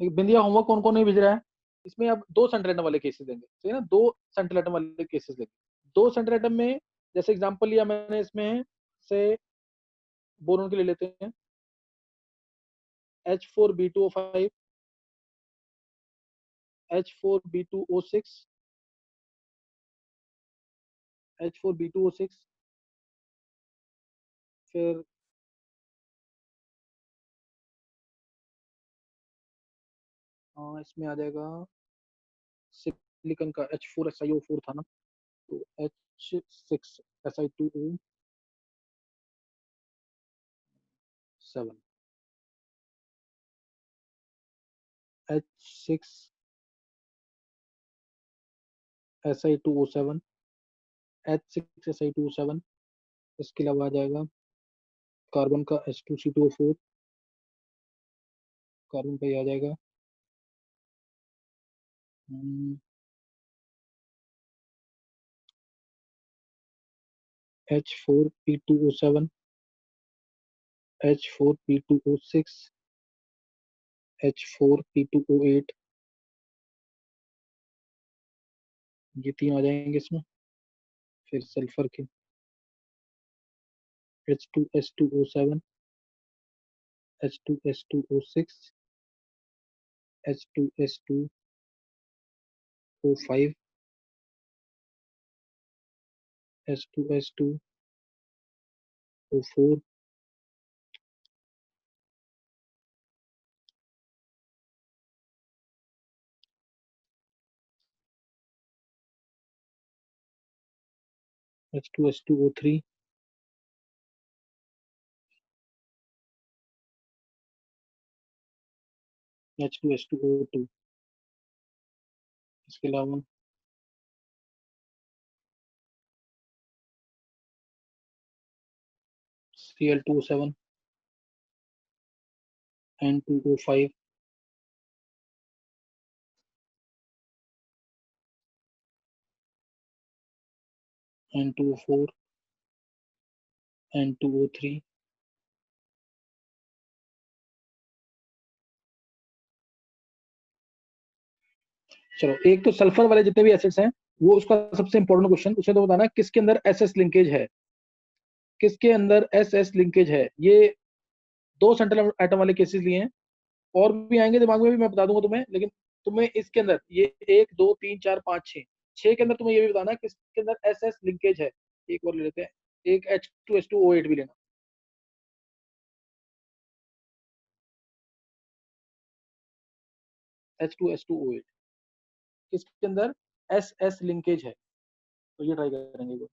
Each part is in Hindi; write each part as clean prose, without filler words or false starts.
बिंदिया होमवर्क कौन कौन नहीं भेज रहा है? इसमें अब दो सेंट्रल आइटम वाले केसेस देंगे, ठीक है ना, दो सेंट्रल आइटम वाले केसेस देंगे। दो सेंट्रल आइटम में जैसे एग्जांपल लिया मैंने इसमें से बोरोन के ले लेते हैं, H4B2O5, H4B2O6, H4B2O6, फिर इसमें आ जाएगा सिलिकॉन का H4SiO4 था ना, तो H6Si2O7, H6Si2O7, H6Si2O7। इसके अलावा आ जाएगा कार्बन का H2C2O4, कार्बन का ये आ जाएगा H4P2O7, H4P2O6, H4P2O8, ये तीन आ जाएंगे इसमें। फिर सल्फर के H2S2O7, H2S2O6, H2S2O5, H2S2O4, H2S2O3, H2S2O2। इसके अलावा Cl2O7, N2O5, N2O4, N2O3। चलो, एक तो सल्फर वाले जितने भी एसिड्स हैं, वो उसका सबसे इंपॉर्टेंट क्वेश्चन, उसे तो बताना किसके अंदर एस एस लिंकेज है, किसके अंदर एस एस लिंकेज है। ये दो सेंट्रल एटम वाले केसेस लिए हैं, और भी आएंगे दिमाग में भी, मैं बता दूंगा तुम्हें, लेकिन तुम्हें इसके अंदर ये 1 2 3 4 5 6, 6 के अंदर तुम्हें ये भी बताना किसके अंदर एस एस लिंकेज है। एक और ले लेते हैं, एक H2S2O8 भी लेना, H2S2O8 किसके अंदर एस एस लिंकेज है, तो ये ट्राई करेंगे।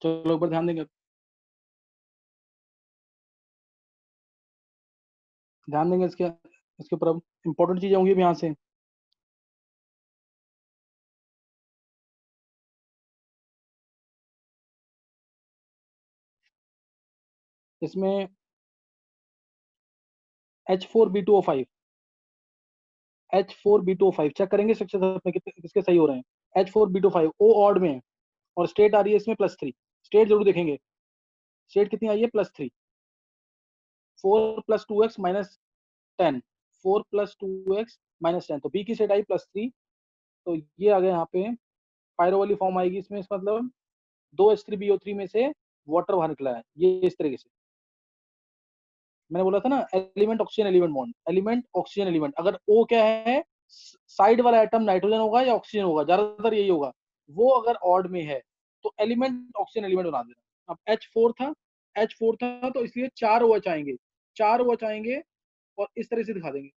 चलो ऊपर ध्यान देंगे, ध्यान देंगे इसके ऊपर। अब इंपॉर्टेंट चीजें होंगी अब यहाँ से। इसमें H4B2O5, H4B2O5 चेक करेंगे स्ट्रक्चर में किसके सही हो रहे हैं। H4B2O5 ओ ऑड में है और स्टेट आ रही है इसमें +3। स्टेट जरूर देखेंगे, स्टेट कितनी आई है, +3। 4 + 2x - 10, 4 + 2x - 10, तो बी की स्टेट आई +3। तो ये आ गया यहाँ पे, पायरो वाली फॉर्म आएगी इसमें। इसका मतलब 2H3BO3 में से वाटर बाहर निकला है, ये इस तरीके से। मैंने बोला था ना, element oxygen element bond, element oxygen element, अगर O क्या है, साइड वाला एटम नाइट्रोजन होगा या ऑक्सीजन होगा, ज्यादातर यही होगा। वो अगर ऑड में है तो एलिमेंट ऑक्सीजन एलिमेंट बना देना। अब H4 था, H4 था तो इसलिए 4 OH आएंगे, 4 OH आएंगे और इस तरह से दिखा देंगे,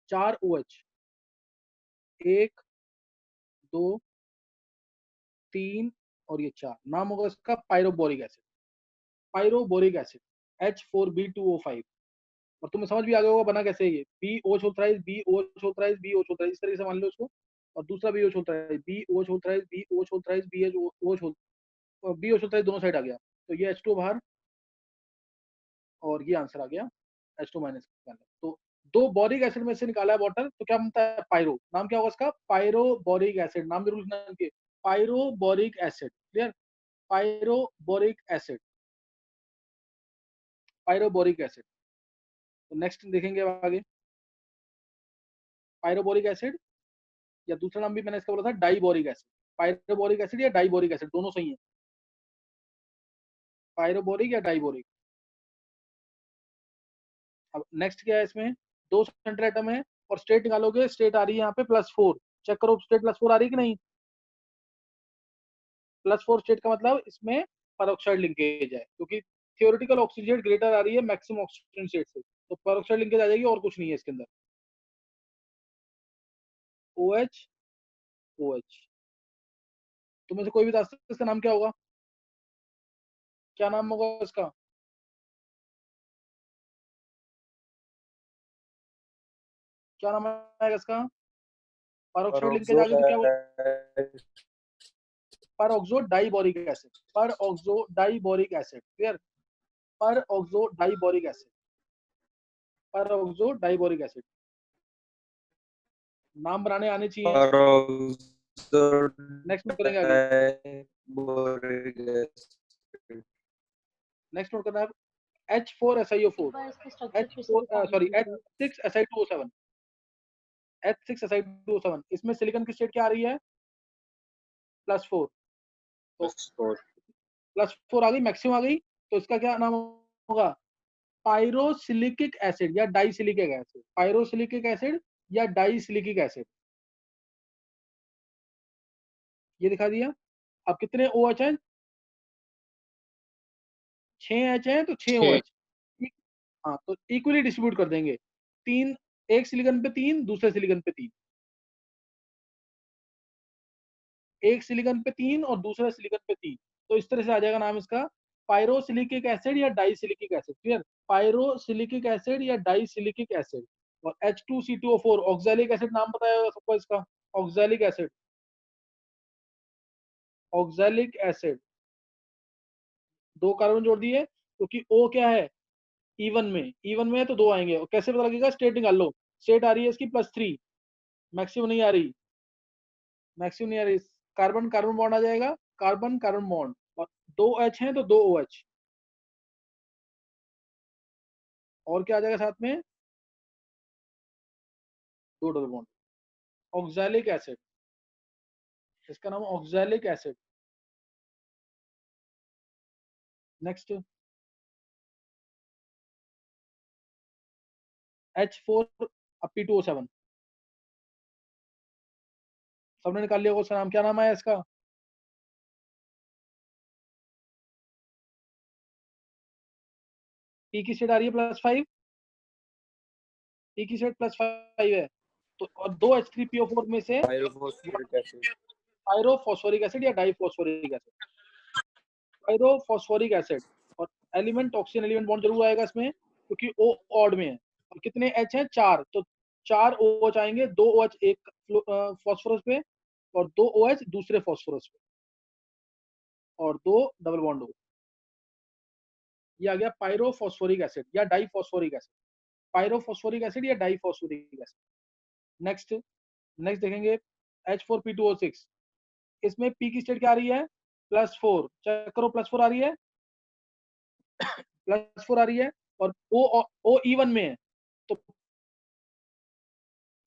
4 OH, 1 2 3 और ये 4। नाम होगा इसका पायरोबोरिक एसिड, पायरोबोरिक एसिड H4B2O5। और तुम्हें समझ भी आ गया होगा बना कैसे है ये, बी ओ छोलराइज, बी ओ छोलराइज, बी ओ छोलराइज, इस तरीके से मान लो उसको। और दूसरा बी ओ छोलराइज, बी ओ छोलराइज, बी ओ छोलराइज, बी ओ छोल, बी ओ छोलराइज दोनों साइड आ गया, तो ये H2 बाहर और ये आंसर आ गया H2- का। तो दो बोरिक एसिड में से निकाला है वाटर, तो क्या बनता है, पायरो। नाम क्या होगा इसका, पायरोबोरिक एसिड। नाम जरूर लिखना है पायरोबोरिक एसिड, क्लियर, पायरोबोरिक एसिड, पायरोबोरिक एसिड। तो नेक्स्ट देखेंगे अब आगे, पायरोबोरिक एसिड या दूसरा नाम भी मैंने इसका बोला था डाइबोरिक एसिड। पायरोबोरिक एसिड या डाइबोरिक एसिड दोनों सही है, पायरोबोरिक या डाइबोरिक। अब नेक्स्ट क्या है इसमें, दो सेंट्रल एटम है और स्टेट निकालोगे, स्टेट आ रही है यहाँ पे +4। चेक करो स्टेट +4 आ रही है कि नहीं। +4 स्टेट का मतलब इसमें परऑक्साइड लिंकेज है, क्योंकि थियोरेटिकल ऑक्सीजन ग्रेटर आ रही है मैक्सिमम ऑक्सीजन स्टेट से, तो परऑक्साइड लिंकेज आ जाएगी और कुछ नहीं है इसके अंदर। OH OH। तुम्हें से कोई भी बता सकते इसका नाम क्या होगा, क्या नाम होगा इसका, क्या नाम आएगा इसका, परऑक्साइड लिंकेज आ गई तो क्या बोल, पर ऑक्सो डाइबोरिक एसिड, पर ऑक्सो डाइबोरिक एसिड, क्लियर, पर ऑक्सो डाइबोरिक एसिड, पर ऑक्सो डाइबोरिक एसिड। नाम बनाने आने चाहिए। नेक्स्ट नोट करेंगे आगे, नेक्स्ट नोट करना है H4SiO4, H6Si2O7, H6Si2O7, इसमें सिलिकॉन की स्टेट क्या आ रही है, +4। तो +4 आ गई, मैक्सिमम आ गई, तो इसका क्या नाम होगा, पायरोसिलिकिक एसिड या डाइसिलिकिक एसिड, पायरोसिलिकिक एसिड या डाइसिलिकिक एसिड, ये दिखा दिया। अब कितने OH हैं, 6 H हैं तो 6 OH। हाँ, तो इक्वली डिस्ट्रीब्यूट कर देंगे, 3, एक सिलिकॉन पे 3, दूसरे सिलिकॉन पे 3, एक सिलिकॉन पे 3 और दूसरे सिलिकॉन पे 3। तो इस तरह से आ जाएगा नाम इसका, पायरोसिलिकिक एसिड या डाइसिलिकिक एसिड, क्लियर, पायरोसिलिकिक एसिड या डाइसिलिकिक एसिड। और H2C2O4 ऑक्सैलिक एसिड, नाम बताया सबको इसका, oxalic acid, oxalic acid. 2 carbon जोड़ दिए, क्योंकि O क्या है, इवन में, इवन में है तो 2 आएंगे। और कैसे पता लगेगा, स्टेट निकाल लो, स्टेट आ रही है इसकी +3, मैक्सिमम नहीं आ रही, मैक्सिमम नहीं आ रही, कार्बन कार्बन बॉन्ड आ जाएगा, कार्बन कार्बन बॉन्ड, और 2 H हैं तो 2 OH, और क्या आ जाएगा साथ में, 2 डबल बॉन्ड, ऑक्सैलिक एसिड, इसका नाम ऑक्सैलिक एसिड। नेक्स्ट H4P2O7, सबने निकाल लिया होगा उसका नाम, क्या नाम है इसका, P की स्टेट आ रही है +5, P की स्टेट +5 है, तो और 2 H3PO4 में से पायरोफॉस्फोरिक एसिड या डाइफॉस्फोरिक एसिड। पायरोफॉस्फोरिक एसिड और एलिमेंट ऑक्सीजन एलिमेंट बॉन्ड जरूर आएगा इसमें, क्योंकि ओ ऑड में है। और कितने एच हैं? 4, तो 4 OH आएंगे, 2 OH एक फॉस्फोरस पे और 2 OH दूसरे फॉस्फोरस पे और 2 डबल बॉन्ड O। ये आ गया पायरोफॉस्फोरिक एसिड या डाइफॉस्फोरिक एसिड। पायरोफॉस्फोरिक एसिड या डाइफॉस्फोरिक एसिड। नेक्स्ट देखेंगे H4P2O6। इसमें P की स्टेट क्या आ रही है? +4। चेक करो, +4 आ रही है, +4 आ रही है। और O E1 में है तो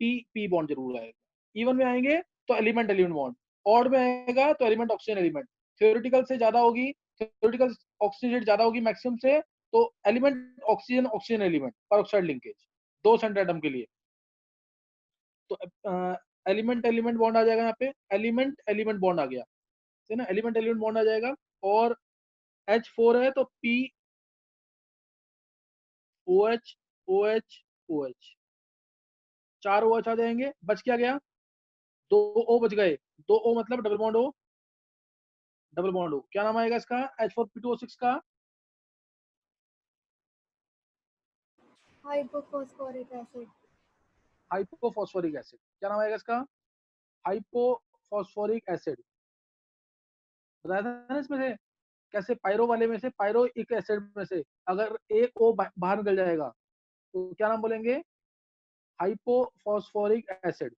P बॉन्ड जरूर आएगा। E1 में आएंगे तो एलिमेंट बॉन्ड, ऑड में आएगा तो एलिमेंट ऑक्सीजन एलिमेंट। थ्योरेटिकल से ज्यादा होगी, थ्योरेटिकल ऑक्सीजन ज्यादा होगी मैक्सिमम से, तो element oxygen element peroxide linkage 2 centre atom के लिए। तो एलिमेंट बॉन्ड आ जाएगा यहाँ पे, एलिमेंट बॉन्ड आ गया, है ना, एलिमेंट बॉन्ड आ जाएगा। और H4 है तो P OH OH OH, 4 OH आ जाएंगे। बच क्या गया? 2 O बच गए। 2 O मतलब double bond O, double bond O। क्या नाम आएगा इसका? H4P2O6 का हाइपोफॉस्फोरिक एसिड। Hypophosphoric acid. क्या नाम आएगा इसका? Hypophosphoric acid. बताया था ना इसमें से कैसे पायरो वाले में से, पायरोइक एसिड में से अगर एक O बाहर निकल जाएगा तो क्या नाम बोलेंगे? Hypophosphoric acid.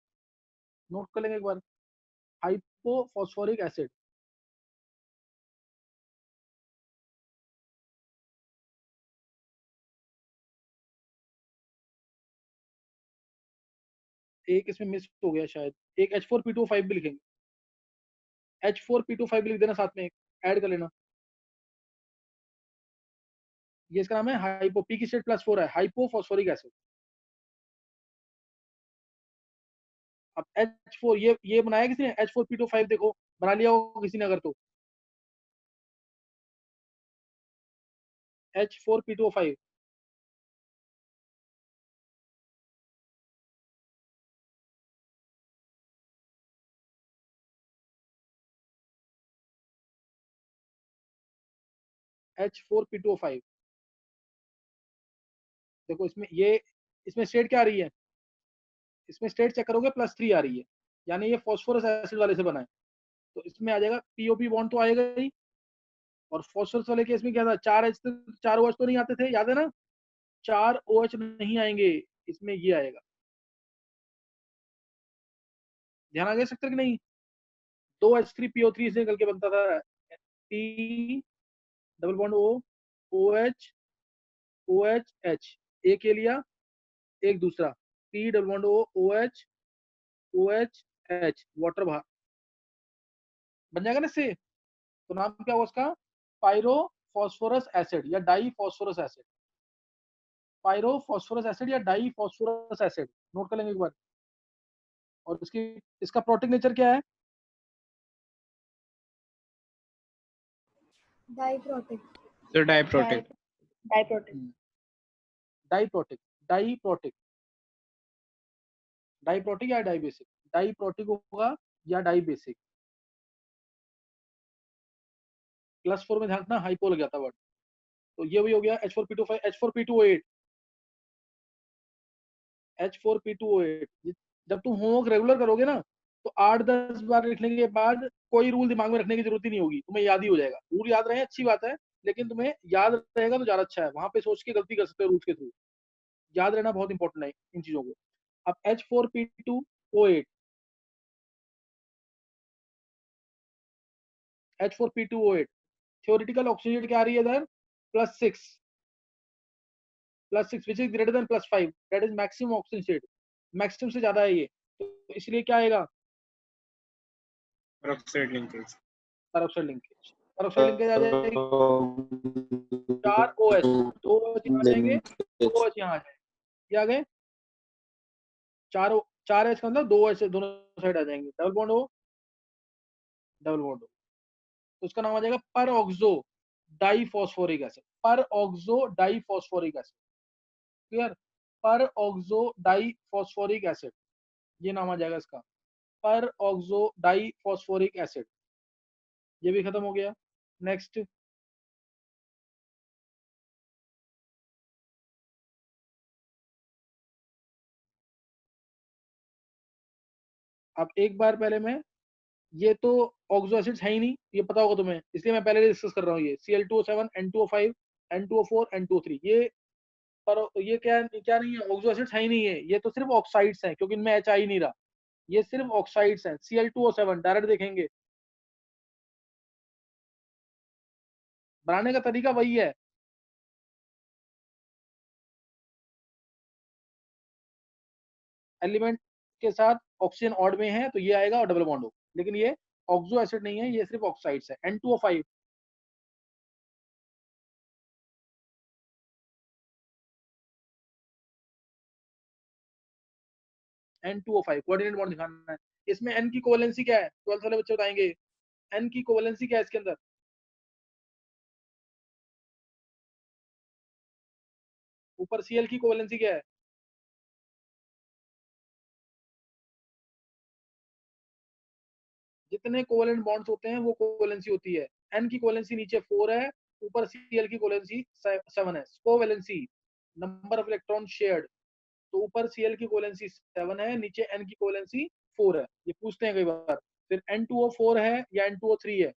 नोट कर लेंगे एक बार, हाइपोफॉस्फोरिक एसिड। एक इसमें मिस हो गया शायद, एक H4P2O5 भी लिखेंगे, H4P2O5 भी लिख देना साथ में, ऐड कर लेना। ये इसका नाम है हाइपो, P की स्टेट +4 है, हाइपोफॉस्फोरिक एसिड। अब H4 ये बनाया किसी ने? H4P2O5 देखो, बना लिया हो किसी ने अगर तो। H4P2O5 H4P2O5 देखो इसमें स्टेट क्या आ रही है? इसमें स्टेट चेक करोगे +3 आ रही है, यानी ये फॉस्फोरस एसिड वाले से बना है। तो इसमें आ जाएगा POP बॉन्ड तो आएगा ही। और फॉस्फोरस वाले केस में क्या था? 4H, 4 OH तो नहीं आते थे, याद है ना? 4 OH नहीं आएंगे, इसमें ये आएगा। ध्यान आ गया सेक्टर कि नहीं? 2H3PO3 से निकल के बनता था, P double bond O OH OH H, एक ये लिया, एक दूसरा P double bond O OH OH H, water बाहर बन जाएगा ना इससे। तो नाम क्या हुआ उसका? पायरोफॉस्फोरस एसिड या डाइफॉस्फोरस एसिड। पायरोफॉस्फोरस एसिड या डाइफॉस्फोरस एसिड, नोट कर लेंगे एक बार। और इसका प्रोटीन नेचर क्या है? Diprotic. So diprotic. Diprotic. Diprotic, diprotic, diprotic या डाइबेसिक? डाइप्रोटिक होगा या डाइबेसिक। +4 में ध्यान रखना, हाइपो लग जाता वर्ड। तो ये भी हो गया H4P2O5, H4P2O8, H4P2O8। जब तुम होमवर्क रेगुलर करोगे ना तो 8-10 बार लिखने के बाद कोई रूल दिमाग में रखने की जरूरत ही नहीं होगी, तुम्हें याद ही हो जाएगा। रूल याद रहे अच्छी बात है, लेकिन तुम्हें याद रहेगा तो ज्यादा अच्छा है, वहां पे सोच के गलती कर सकते हो रूल्स के थ्रू। याद रहना बहुत इंपॉर्टेंट है इन चीजों को। अब H4P2O8, H4P2O8 थ्योरेटिकल ऑक्सीजन क्या आ रही है इधर? +6, +6 which is greater than +5, that is maximum oxygen state, maximum से ज्यादा है ये। तो इसलिए क्या आएगा? Peroxide linkage. Peroxide linkage, peroxide linkage आ जाएगी। 4 OH, 2 OH यहाँ आ जाएंगे, 2 OH यहाँ आ जाएंगे, ये आ गए। 4 H का मतलब 2 OH दोनों साइड आ जाएंगे, डबल बॉन्ड हो, डबल बॉन्ड हो। तो उसका नाम आ जाएगा peroxo diphosphoric acid, peroxo diphosphoric acid. Clear? Peroxo diphosphoric acid, ये नाम आ जाएगा इसका। पर ऑक्सो डाई फॉस्फोरिक एसिड, ये भी खत्म हो गया। नेक्स्ट, अब एक बार पहले मैं, ये तो ऑक्सो एसिड्स है ही नहीं, ये पता होगा तुम्हें, इसलिए मैं पहले डिस्कस कर रहा हूँ। ये Cl2O7, N2O5, N2O4, N2O3, ये पर ये क्या क्या नहीं है, ऑक्सो एसिड्स है ही नहीं है, ये तो सिर्फ ऑक्साइड्स हैं, क्योंकि इनमें H आ ही नहीं रहा, ये सिर्फ ऑक्साइड्स हैं। Cl2O7 डायरेक्ट देखेंगे, बनाने का तरीका वही है, एलिमेंट के साथ ऑक्सीजन ऑड में है तो ये आएगा और डबल बॉन्ड हो, लेकिन ये ऑक्सो एसिड नहीं है, ये सिर्फ ऑक्साइड्स है। N2O5, N2O5 कोऑर्डिनेट बॉन्ड दिखाना है। इसमें N की कोवेलेंसी क्या है, 12th वाले बच्चे बताएंगे, N की कोवेलेंसी क्या है इसके अंदर? ऊपर Cl की कोवेलेंसी क्या है? जितने कोवेलेंट बॉन्ड्स होते हैं वो कोवेलेंसी होती है। N की कोवेलेंसी नीचे 4 है, ऊपर Cl की कोवेलेंसी 7 है। Covalency, number of electron shared, तो ऊपर Cl की कोवेलेंसी 7 है, नीचे N की कोवेलेंसी 4 है। ये पूछते हैं कई बार। फिर N2O4 है या N2O3 है?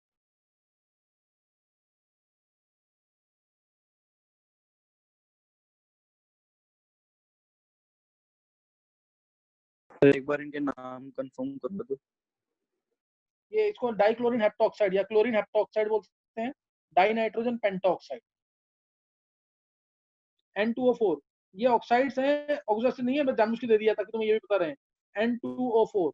एक बार इनके नाम कंफर्म कर दो। ये इसको डाइक्लोरिन हेप्टॉक्साइड या क्लोरीन हेप्टॉक्साइड बोलते हैं, डाई नाइट्रोजन पेंटॉक्साइड। N2O4, ये ऑक्साइड्स हैं, ऑक्सो एसिड नहीं है, मैं जानबूझ के दे दिया ताकि तुम्हें ये भी पता रहे। N2O4,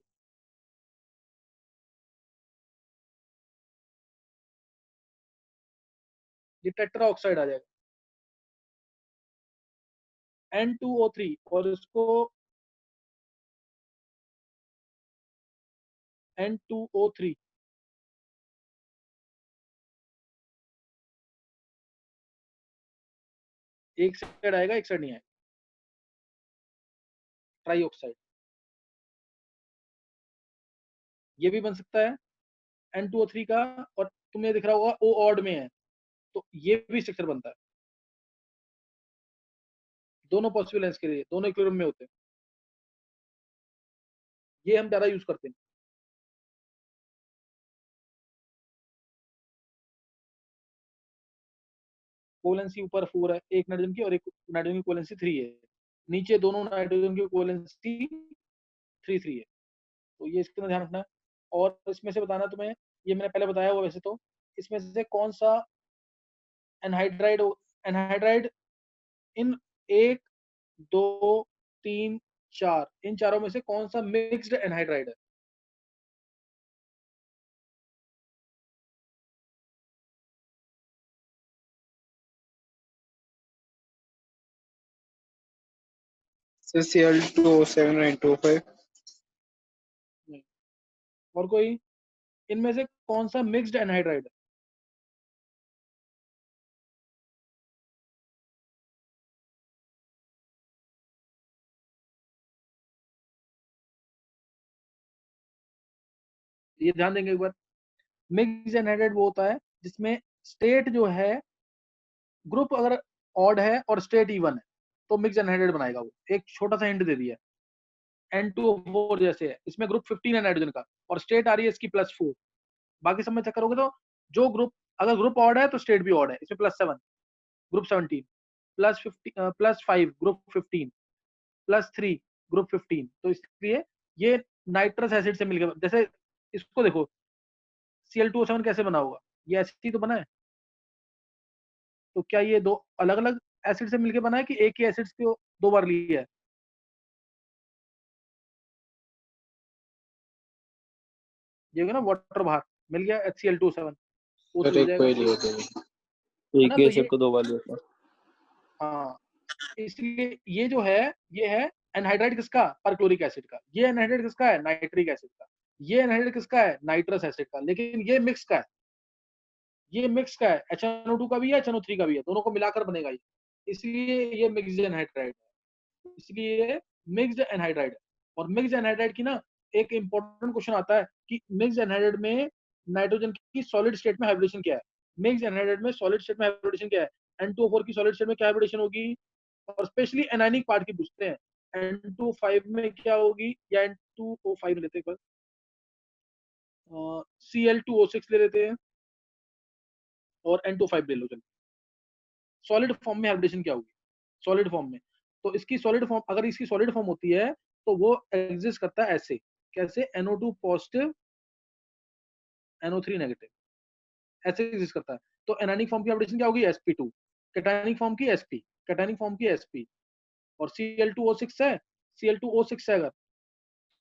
ये टेट्रा ऑक्साइड आ जाएगा। N2O3, और इसको N2O3, एक साइड आएगा एक साइड नहीं आएगा, ट्राई ऑक्साइड। ये भी बन सकता है N2O3 का, और तुम्हें दिख रहा होगा O ऑड में है, तो ये भी स्ट्रक्चर बनता है। दोनों पॉसिबल है इसके लिए, दोनों इक्विलिब्रियम में होते हैं, ये हम ज्यादा यूज करते हैं। कोवेलेंसी ऊपर 4 है, एक नाइट्रोजन की और एक नाइट्रोजन की कोवेलेंसी 3 है, नीचे दोनों नाइट्रोजन की कोवेलेंसी 3 है। तो ये इसके अंदर ध्यान रखना है। और इसमें से बताना तुम्हें, ये मैंने पहले बताया हुआ, वैसे तो इसमें से कौन सा एनहाइड्राइड, एनहाइड्राइड इन 1, 2, 3, 4, इन चारों में से कौन सा मिक्स्ड एनहाइड्राइड है? Cl2O7 और N2O5। नहीं। और कोई, इनमें से कौन सा मिक्स्ड एनहाइड्राइड है? ये ध्यान देंगे एक बार, मिक्स्ड एनहाइड्राइड वो होता है जिसमें स्टेट जो है, ग्रुप अगर ऑड है और स्टेट इवन है तो मिक्स्ड एनहाइड्राइड बनाएगा वो। एक छोटा सा हिंट दे दिया, N2O4 जैसे है, इसमें ग्रुप 15 है नाइट्रोजन का और स्टेट आ रही है इसकी +4। बाकी सब में चेक करोगे तो जो ग्रुप, अगर ग्रुप ऑड है तो स्टेट भी ऑड है, इसमें +7 ग्रुप 17, +5 ग्रुप 15, +3 ग्रुप 15। तो इसलिए ये नाइट्रस एसिड से मिलकर, जैसे इसको देखो, Cl2O7 कैसे बना होगा, ये एसिड ही तो बना है। तो क्या ये दो अलग अलग एसिड से मिलकर बना है कि एक ही एसिड को दो बार लिया है? ये होगा ना, वाटर बाहर मिल गया HCl2O7, O3 हो एक जाएगा, कोई लिए थे, है एक ना? ही तो एसिड ये, को 2 बार लिया था। हाँ, इसलिए ये जो है, ये है एनहाइड्राइड किसका, परक्लोरिक एसिड का। ये एनहाइड्राइड किसका है, नाइट्रिक एसिड का। ये एनहाइड्राइड किसका है, नाइट्रस एसिड का। लेकिन ये मिक्स का है, ये मिक्स का है, HNO2 का भी है, HNO3 का भी है, दोनों को मिलाकर बनेगा ये, इसलिए ये मिक्स्ड एनहाइड्राइड है, इसलिए ये मिक्स्ड एनहाइड्राइड है। और मिक्स्ड एनहाइड्राइड की ना एक इंपॉर्टेंट क्वेश्चन आता है कि मिक्स्ड एनहाइड्राइड में नाइट्रोजन की सॉलिड स्टेट में हाइब्रिडेशन क्या है। मिक्स्ड एनहाइड्राइड में सॉलिड स्टेट में हाइब्रिडेशन क्या है? N2O4 की सॉलिड स्टेट में क्या हाइब्रिडेशन होगी? और स्पेशली एनायनिक पार्ट की पूछते हैं, N2O5 में क्या होगी, या N2O5 लेते हैं, Cl2O6 ले लेते हैं और N2O5 ले लो। चलो, सॉलिड फॉर्म में हाइब्रिडेशन क्या होगी? सॉलिड फॉर्म में, तो इसकी सॉलिड फॉर्म, अगर इसकी सॉलिड फॉर्म होती है तो वो एग्जिस्ट करता है ऐसे, कैसे? NO2 पॉजिटिव NO3 नेगेटिव, ऐसे एग्जिस्ट करता है। तो एनायनिक फॉर्म की हाइब्रिडेशन क्या होगी? sp2। कैटायनिक फॉर्म की sp, कैटायनिक फॉर्म की sp, और Cl2O6 है, Cl2O6 है अगर,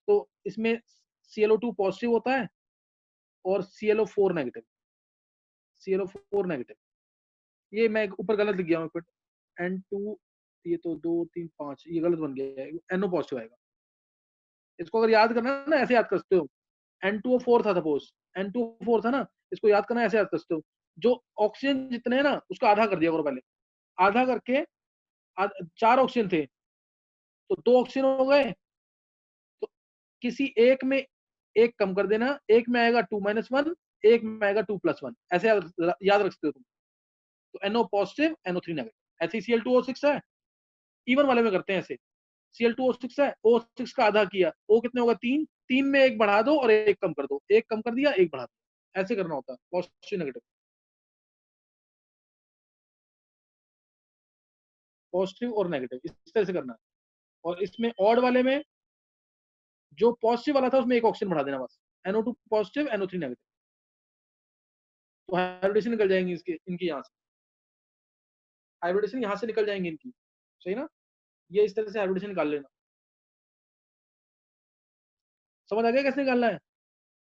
तो इसमें ClO2 पॉजिटिव होता है और ClO4 नेगेटिव, ClO4 नेगेटिव। ये मैं ऊपर गलत लिख गया हूँ, N2, ये तो 2 3 5, ये गलत बन गया है, NO पॉजिटिव आएगा। इसको अगर याद करना है ना, ऐसे याद कर सकते हो। N2O4 था, सपोज N2O4 था ना, इसको याद करना, ऐसे याद कर सकते हो। जो ऑक्सीजन जितने हैं ना, उसका आधा कर दिया करो पहले, आधा करके 4 ऑक्सीजन थे तो 2 ऑक्सीजन हो गए, तो किसी एक में एक कम कर देना, एक में आएगा 2-1, एक में आएगा 2+1, ऐसे याद रख सकते हो तुम। तो NO पॉजिटिव NO3 नेगेटिव, ऐसे Cl2O6 है, इवन वाले में करते हैं ऐसे। Cl2O6 है, O6 का आधा किया, O कितने होगा? 3, 3 में एक बढ़ा दो और एक कम कर दो, एक कम कर दिया, एक बढ़ा दो, ऐसे करना होता है पॉजिटिव नेगेटिव, पॉजिटिव और नेगेटिव, इस तरह से करना है। और इसमें ऑड वाले में जो पॉजिटिव वाला था उसमें एक ऑक्सीजन बढ़ा देना बस, NO2 पॉजिटिव NO3 नेगेटिव, तो हाइब्रिडेशन निकल जाएंगी इसके, इनकी यहाँ से हाइब्रिडेशन यहाँ से निकल जाएंगी इनकी, सही ना? ये इस तरह से हाइब्रिडेशन निकाल लेना। समझ आ गया कैसे निकालना है?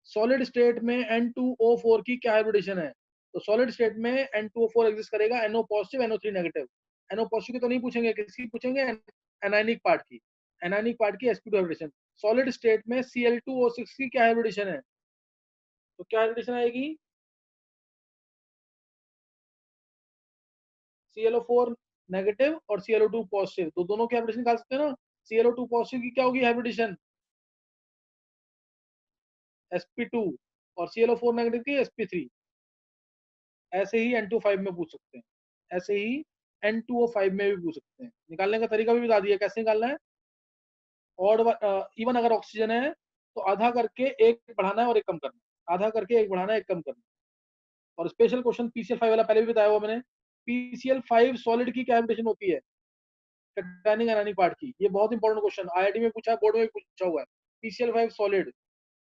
सॉलिड स्टेट में N2O4 की क्या हाइब्रिडेशन है? तो सॉलिड स्टेट में N2O4 एग्जिस्ट करेगा, NO positive NO3 negative. NO positive की तो नहीं पूछेंगे, किसकी पूछेंगे? एनायनिक पार्ट की, एनायनिक पार्ट की sp2 हाइब्रिडेशन। सॉलिड स्टेट में Cl2O6 की क्या हाइब्रिडेशन है? तो क्या हाइब्रिडेशन आएगी? ClO4 नेगेटिव और ClO2 पॉजिटिव, तो दोनों की हाइब्रिडेशन निकाल सकते हैं ना। ClO2 पॉजिटिव की क्या होगी हाइब्रिडेशन? sp2, और ClO4 नेगेटिव की sp3। ऐसे ही N2O5 में पूछ सकते हैं, ऐसे ही N2O5 में भी पूछ सकते हैं। निकालने का तरीका भी बता दिया कैसे निकालना है। और इवन अगर ऑक्सीजन है तो आधा करके एक बढ़ाना है और एक कम करना है, आधा करके एक बढ़ाना है, एक कम करना है। और स्पेशल क्वेश्चन PCl5 वाला पहले भी बताया हुआ मैंने। PCl5 सॉलिड की क्या हाइब्रिडेशन होती है? कैटायनिक एनायनिक पार्ट की। ये बहुत इंपॉर्टेंट क्वेश्चन IIT में पूछा है, बोर्ड में भी पूछा हुआ है। PCl5 सॉलिड,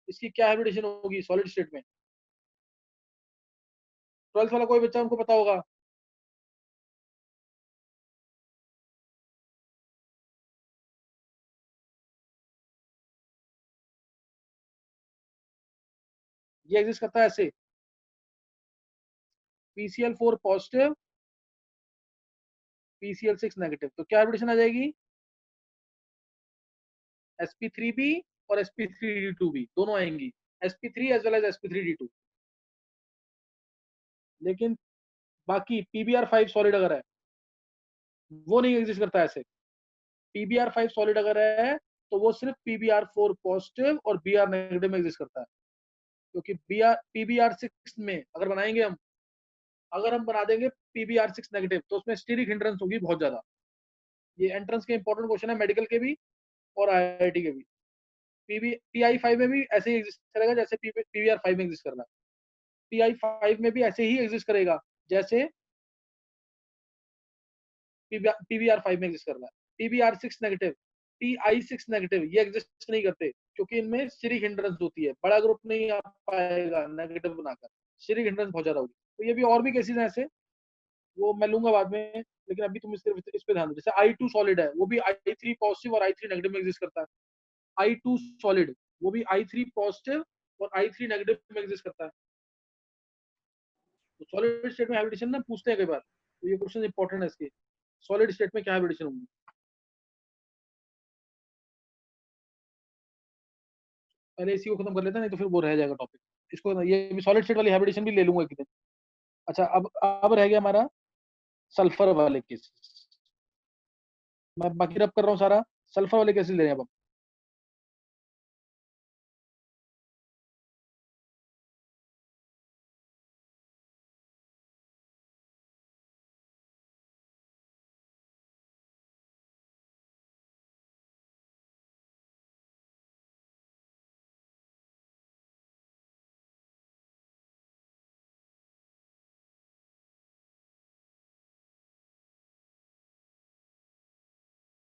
इसकी क्या हाइब्रिडेशन होगी सॉलिड स्टेट में? 12th वाला कोई बच्चा उनको पता होगा? ये एग्जिस्ट करता है ऐसे, PCl4 पॉजिटिव PCl6 नेगेटिव, तो क्या हाइब्रिडेशन आ जाएगी? sp3b और sp3d2b दोनों आएंगी, sp3 as well as sp3d2। लेकिन बाकी PBr5 सॉलिड अगर है, वो नहीं एग्जिस्ट करता ऐसे। PBr5 सॉलिड अगर है तो वो सिर्फ PBr4 पॉजिटिव और Br नेगेटिव में एग्जिस्ट करता है, क्योंकि PBr6 में अगर बनाएंगे हम, अगर हम बना देंगे PBr6 नेगेटिव, तो उसमें स्टीरिक हिंड्रेंस होगी बहुत ज्यादा। ये एंट्रेंस के इंपॉर्टेंट क्वेश्चन है, मेडिकल के भी और IIT के भी। PI5 में भी ऐसे ही एग्जिस्ट करेगा जैसे PBr5 में एग्जिस्ट कर रहा है। PI5 में भी ऐसे ही एग्जिस्ट करेगा जैसे PBr5 में एग्जिस्ट कर रहा है। PBr6 नेगेटिव, PI6 नेगेटिव ये एग्जिस्ट नहीं करते, क्योंकि इनमें स्टीरिक हिंड्रेंस होती है, बड़ा ग्रुप नहीं आ पाएगा नेगेटिव बनाकर, स्टीरिक हिंड्रेंस बहुत ज्यादा होगी। तो ये भी और भी केसेस हैं ऐसे, वो मैं लूंगा बाद में, लेकिन अभी तुम इस पे ध्यान दो। जैसे I2 सॉलिड है, वो भी I3 पॉजिटिव और I3 नेगेटिव में एग्जिस्ट करता है। I2 सॉलिड, वो भी I3 पॉजिटिव और I3 नेगेटिव में एग्जिस्ट करता है। तो सॉलिड स्टेट में हाइब्रिडेशन ना पूछते हैं कई बार, तो ये क्वेश्चन इंपॉर्टेंट है इसके, सॉलिड स्टेट में क्या हाइब्रिडेशन होगी। पहले इसी को खत्म कर लेते हैं, नहीं तो फिर वो रह जाएगा टॉपिक। इसको ये भी सॉलिड स्टेट वाली हाइब्रिडेशन भी ले लूंगा एक दिन। अच्छा, अब रह गया हमारा सल्फर वाले केस। मैं बाकी रब कर रहा हूँ सारा, सल्फर वाले केसेस ले रहे हैं अब।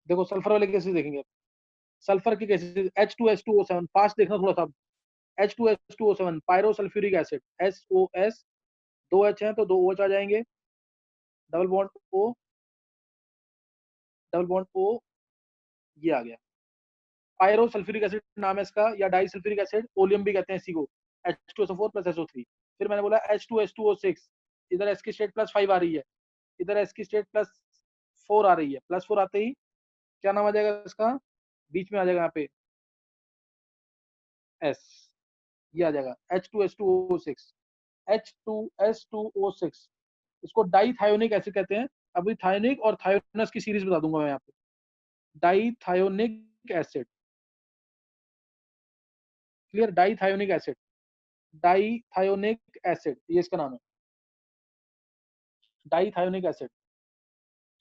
देखो सल्फर वाले केसेस देखेंगे, सल्फर के केसेस H2S2O7, फास्ट देखना थोड़ा सा। H2S2O7 pyrosulphuric acid, SOS, 2 H हैं तो 2 OH आ जाएंगे, double bond O, double bond O, ये आ गया। पायरोसल्फ्यूरिक एसिड नाम है इसका, या डाइसल्फ्यूरिक एसिड, ओलियम भी कहते हैं इसी को, H2SO4 प्लस SO3। फिर मैंने बोला H2S2O6, इधर S की स्टेट प्लस 5 आ रही है, इधर S की स्टेट प्लस 4 आ रही है, प्लस 4 आते ही क्या नाम आ जाएगा इसका, बीच में आ जाएगा यहाँ पे S, ये आ जाएगा H2S2O6, H2S2O6, इसको डाइथायोनिक एसिड कहते हैं। अभी थायोनिक और थायोनस की सीरीज बता दूंगा मैं यहाँ पे। डाइथायोनिक एसिड, क्लियर, डाइथायोनिक एसिड, डाइथायोनिक एसिड, ये इसका नाम है, डाइथायोनिक एसिड,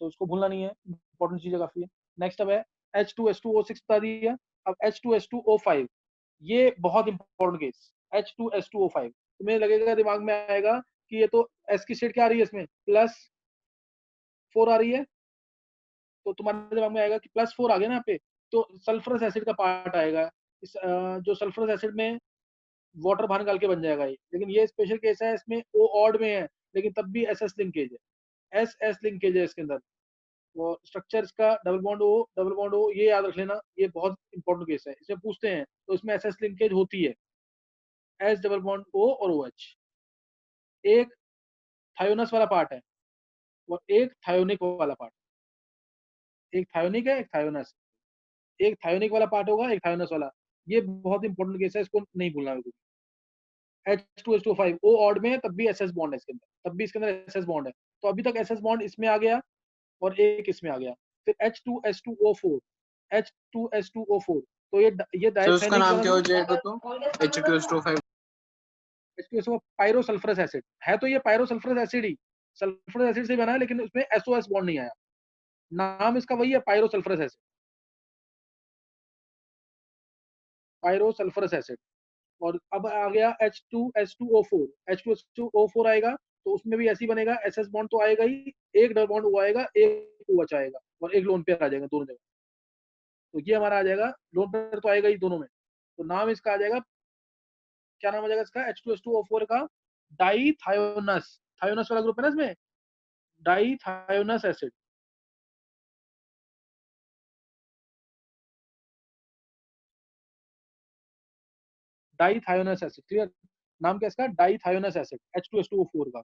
तो इसको भूलना नहीं है, इंपॉर्टेंट चीज काफी है। नेक्स्ट अब है H2S2O6 बता दिया। अब H2S2O5, ये बहुत इंपॉर्टेंट केस, H2S2O5, तुम्हें लगेगा दिमाग में आएगा कि ये तो S की स्टेट क्या आ रही है इसमें, प्लस 4 आ रही है, तो तुम्हारे दिमाग में आएगा कि प्लस 4 आ गया ना यहाँ पे, तो सल्फरस एसिड का पार्ट आएगा। इस जो सल्फरस एसिड में वाटर बाहर निकाल के बन जाएगा ये, लेकिन ये स्पेशल केस है, इसमें O ऑड में है, लेकिन तब भी SS लिंकेज है, SS लिंकेज है इसके अंदर। वो स्ट्रक्चर इसका double bond O, double bond O, ये याद रख लेना, ये बहुत इंपॉर्टेंट केस है, इसमें पूछते हैं, तो इसमें SS लिंकेज होती है, S डबल बॉन्ड O और OH। एक थायोनस वाला पार्ट है और एक थायोनिक वाला पार्ट, एक थायोनिक है, एक थायोनस, एक थायोनिक वाला पार्ट होगा, एक थायोनस वाला। ये बहुत इंपॉर्टेंट केस है, इसको नहीं भूलना है। H2S2O5 O ऑड में है, तब भी SS बॉन्ड है इसके अंदर, तब भी इसके अंदर SS बॉन्ड है, तो अभी तक SS बॉन्ड इसमें आ गया और एक इसमें आ गया। फिर H2S2O4, H2S2O4, तो ये तो उसका डायथेनिक नाम बना क्या ना, हो जाएगा? तो H2SO5। H2SO पायरोसल्फरस एसिड है, तो ये पायरोसल्फरस एसिड ही, सल्फरस एसिड से बना है, लेकिन उसमें SOS बॉन्ड नहीं आया, नाम इसका वही है, पायरोसल्फरस एसिड, पायरोसल्फरस एसिड। और अब आ गया H2S2O4, H2S2O4 आएगा तो उसमें भी ऐसे ही बनेगा, SS बॉन्ड तो आएगा ही, एक डबल बॉन्ड O आएगा, एक OH आएगा और एक लोन पेयर आ जाएगा दोनों जगह, तो ये हमारा आ जाएगा, लोन पेयर तो आएगा ही दोनों में, तो नाम इसका आ जाएगा, क्या नाम आ जाएगा इसका, H2S2O4 का डाइथायोनस, थायोनस वाला ग्रुप है ना इसमें, डाइथायोनस एसिड, डाइथायोनस एसिड, क्लियर, नाम क्या इसका, डाइथायोनस एसिड, H2S2O4 का।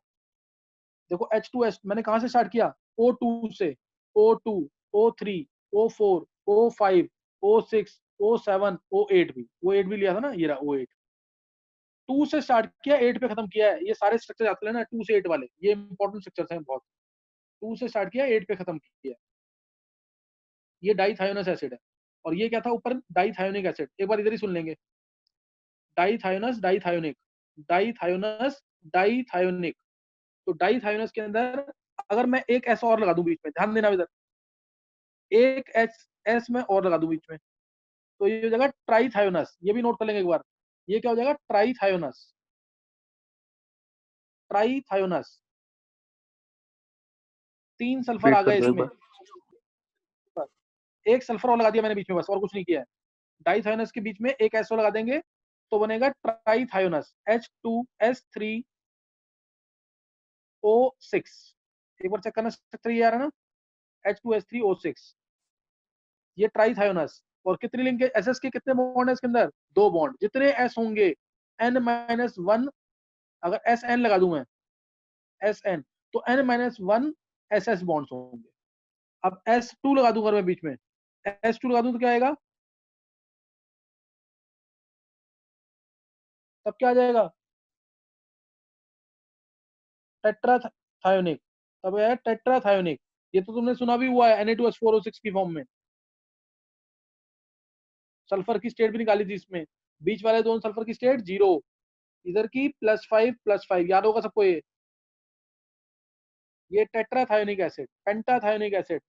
देखो H2S मैंने कहां से स्टार्ट किया, O2 से, O2, O3, O4, O5, O6, O7, O8 भी, O8 भी लिया था ना, ये रहा O8। 2 से स्टार्ट किया, 8 पे खत्म किया है, ये सारे स्ट्रक्चर आते हैं ना 2 से 8 वाले, ये इंपॉर्टेंट स्ट्रक्चर्स हैं बहुत। 2 से स्टार्ट किया, 8 पे खत्म किया, ये डाइथायोनस एसिड है। और ये क्या था ऊपर, डाइथायोनिक एसिड, एक बार इधर ही सुन लेंगे, डाइथायोनस, डाइथायोनिक, डाइथायोनस, डाइथायोनिक। तो डाइथायोनस के अंदर अगर मैं एक एस और लगा दूं बीच में, ध्यान देना इधर, एक एस में और लगा दूं बीच में, तो ये हो जाएगा ट्राइथायोनस, ये भी नोट कर लेंगे एक बार, ये क्या हो जाएगा, ट्राइथायोनस, ट्राइथायोनस, 3 सल्फर वेट आ कर गए दो एक इसमें, बार। एक सल्फर और लगा दिया मैंने बीच में, बस और कुछ नहीं किया है। डाइथायोनस के बीच में एक एस लगा देंगे तो बनेगा ट्राइथायोनस, H2S3O6। एक बार चेक करना, स्ट्रक्चर ये आ रहा है ना, H2S3O6, ये ट्राइथायोनस। और कितनी लिंक है, एसएस के कितने बॉन्ड है इसके अंदर, 2 बॉन्ड, जितने एस होंगे N-1, अगर SN लगा दूं मैं, SN, तो N-1 SS बॉन्ड्स होंगे। अब S2 लगा दूंगा मैं बीच में, S2 लगा दूं तो क्या आएगा, तब क्या आ जाएगा, टेट्राथायोनिक, तब है टेट्राथायोनिक। ये तो तुमने सुना भी हुआ है Na2S4O6 की फॉर्म में, सल्फर की स्टेट भी निकाली थी इसमें, बीच वाले दोनों सल्फर की स्टेट 0, इधर की +5 याद होगा सबको ये टेट्राथायोनिक एसिड, पेंटाथायोनिक एसिड,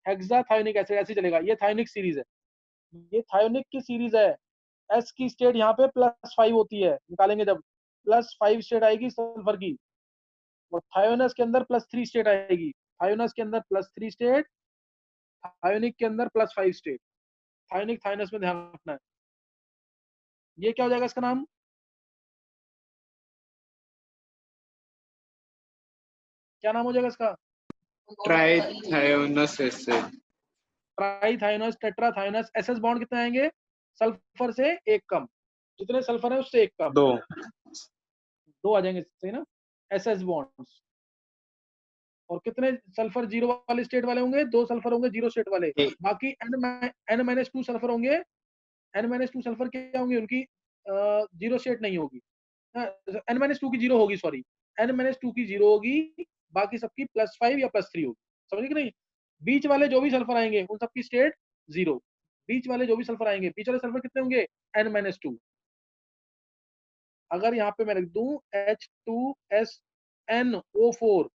हेक्साथायोनिक एसिड, ऐसे चलेगा, ये थायोनिक सीरीज है, ये थायोनिक की सीरीज है। एस की स्टेट यहाँ पे +5 होती है, निकालेंगे जब +5 स्टेट आएगी सल्फर की, और थायोनस के अंदर +3 स्टेट आएगी, थायोनस के अंदर +3 स्टेट, थायोनिक के अंदर +5 स्टेट, थायोनिक थाइनस में ध्यान रखना है। ये क्या हो जाएगा इसका नाम? क्या नाम हो जाएगा इसका? ट्राइथायोनस एसिड। ट्राइथायोनस, टेट्राथायोनस। एसएस बॉन्ड कितने आएंगे? सल्फर से एक कम, जितने सल्फर है उससे एक कम, 2 आ जाएंगे, सही ना? SS bonds. और कितने सल्फर जीरो वाले स्टेट वाले होंगे? 2 सल्फर होंगे जीरो स्टेट वाले, बाकी N-2 सल्फर होंगे। N-2 सल्फर क्या होंगे? उनकी जीरो स्टेट नहीं होगी, N-2 की जीरो होगी, सॉरी, N-2 की जीरो होगी, बाकी सबकी +5 या +3 होगी। समझे कि नहीं? बीच वाले जो भी सल्फर आएंगे उन सबकी स्टेट जीरो। बीच वाले जो भी सल्फर आएंगे, बीच वाले सल्फर कितने होंगे? N-2। अगर यहाँ पे मैं लिख दूं H2SnO4,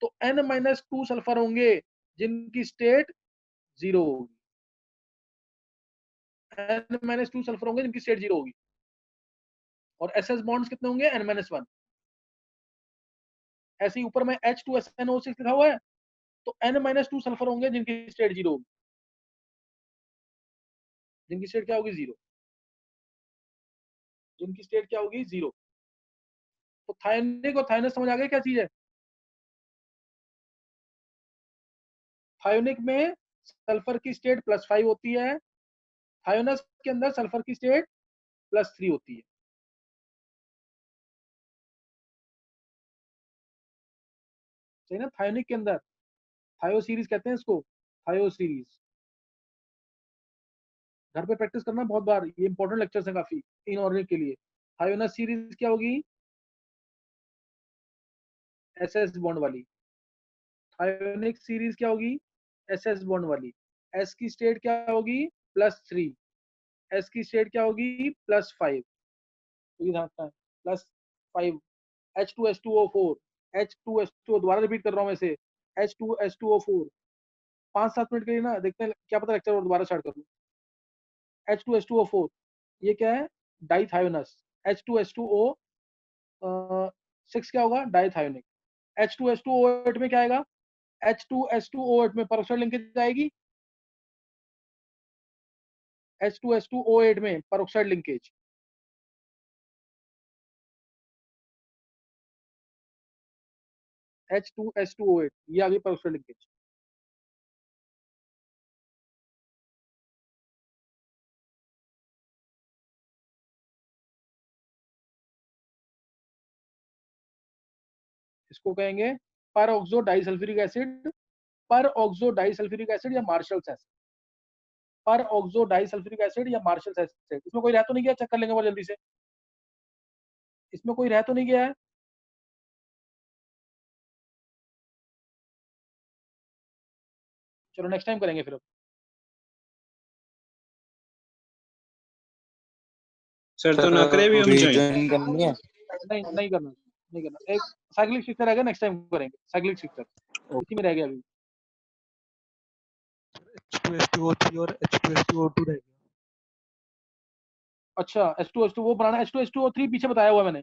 तो N-2 सल्फर होंगे जिनकी स्टेट जीरो होगी। N-2 सल्फर होंगे जिनकी स्टेट जीरो होगी। और एसएस बॉन्ड्स कितने होंगे? N-1। ऐसे ही ऊपर में H2SnO6 लिखा हुआ है, तो N-2 सल्फर होंगे जिनकी स्टेट जीरो होगी, जिनकी स्टेट क्या होगी? जीरो। जिनकी स्टेट क्या होगी? जीरो। तो थायोनिक और थायोनस समझ आ गए क्या चीज है? थायोनिक में सल्फर की स्टेट +5 होती है, थायोनस के अंदर सल्फर की स्टेट +3 होती है। सही ना? थायोनिक के अंदर थायो सीरीज कहते हैं इसको, थायो सीरीज। घर पे प्रैक्टिस करना बहुत बार, ये इंपॉर्टेंट लेक्चर्स हैं काफी इनऑर्गेनिक के लिए। थायोनस सीरीज क्या होगी? एसएस बॉन्ड वाली। थायोनिक सीरीज क्या होगी? एसएस बॉन्ड वाली। एस की स्टेट क्या होगी? +3। एस की स्टेट क्या होगी? +5। तो ये ध्यान रखना है, +5। H2S2O4, H2S2O, दोबारा रिपीट कर रहा हूँ मैं इसे, H2S2O4। 5-7 मिनट के लिए ना, देखते हैं क्या पता लेक्चर और दोबारा स्टार्ट कर लूं। H2S2O4 ये क्या है? डाइथायोनस। H2S2O 6 क्या होगा? डाइथायोनिक। H2S2O8 में क्या आएगा? H2S2O8 में परऑक्साइड लिंकेज आएगी। H2S2O8 में परऑक्साइड लिंकेज। H2S2O8 ये आ गई परऑक्साइड लिंकेज। इसको कहेंगे पर ऑक्सो डाइसल्फ्यूरिक एसिड, पर ऑक्सो डाइसल्फ्यूरिक एसिड या मार्शल्स एसिड। पर ऑक्सो डाइसल्फ्यूरिक एसिड या मार्शल्स एसिड। इसमें कोई रह तो नहीं गया? चेक कर लेंगे बहुत जल्दी से, इसमें कोई रह तो नहीं गया है? चलो नेक्स्ट टाइम करेंगे फिर। सर तो नखरे भी हम चाहिए। रिविजन करनी है। नहीं करना, नहीं करना। एक साइक्लिक स्ट्रक्चर रहेगा, नेक्स्ट टाइम करेंगे साइक्लिक स्ट्रक्चर, इसी में रह गया अभी। H2SO3 और H2SO2 रह गया। अच्छा, H2H2 वो बनाना, H2H2O3 पीछे बताया हुआ मैंने।